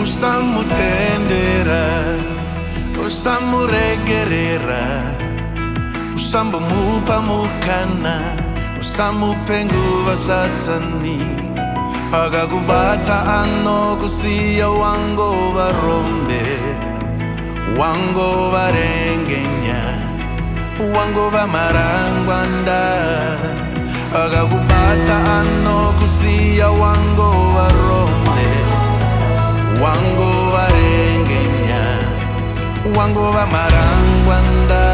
usamutendera, usamuregerera, usambomupa mukana, usamupenguva satani. Akakubata anokusiya wangova rombe, wangova rengenya, wangova marangwanda. Akakubata anokusiya wangova rombe, wangova rengenya, wangova marangwanda.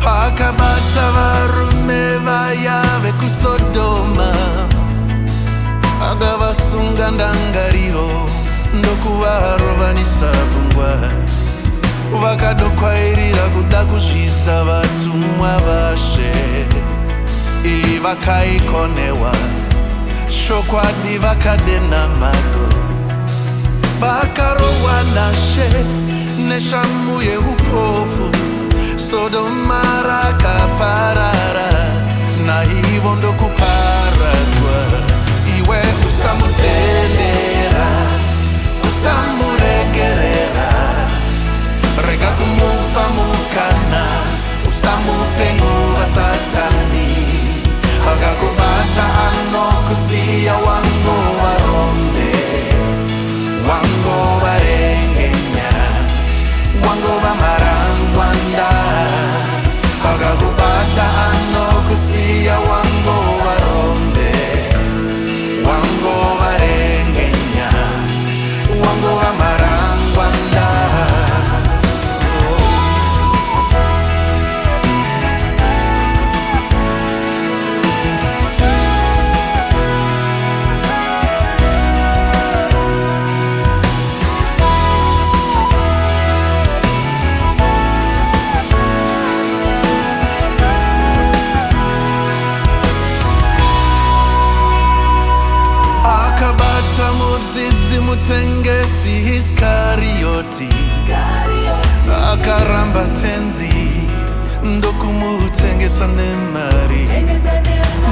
Akabata varume vaya vekusodoma, akavasunga ndangariro ndokuvarovanisa pfungwa. Vakadokwairira kuda kuzvidza vatumwa vashe, iyi vakaikonewa shokwadi vakadena mago. Vakarohwa nashe neshamu yeupofu, Sodoma rakaparara, naivo ndokuparadzwa. Iwe usamutendera, usamuregerera, rega kumupa mukana, usamupenguva satani. Akakubata anokusiya wangova rombe, wangova rengenya, wangova marangwanda. Akakubata anokusiya wangova rombe, wangova rengenya, wangova marangwanda. Mudzidzi mutengesi Iskarioti, akaramba tenzi ndokumutengesa nemari,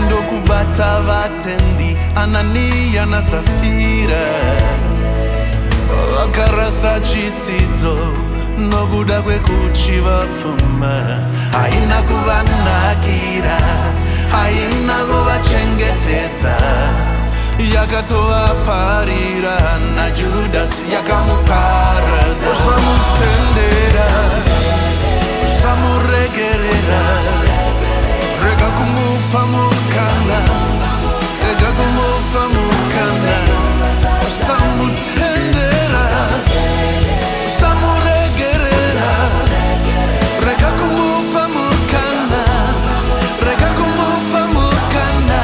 ndokubata vatendi Anania na Safira. Vakarasa chitsidzo nokuda kwekuchiva pfuma, haina kuvanakira, haina kuvachengetedza. Yakatovaparira naJudasi yakamuparadza. Usamutendera, usamuregerera, rega kumupa mukana, rega kumupa mukana. Usamutendera, usamuregerera, rega kumupa mukana, rega kumupa mukana.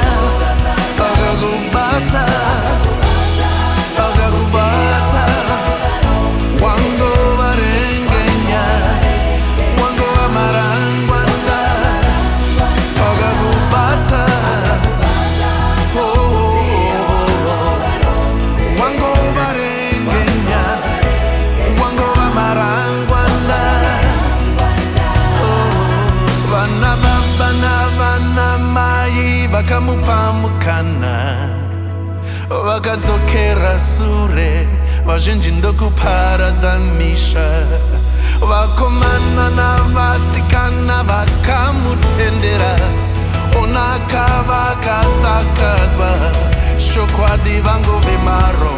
Akakubata, wangova rengenya, wangova marangwanda. Akakubata, wangova rengenya, wangova marangwanda. Vana baba na vana mai vakamupa mukana, vakadzokera sure, vazhinji ndokuparadza misha. Vakomana navasikana vakamutendera, onaka vakasakadzwa, shokwadi vangove maro.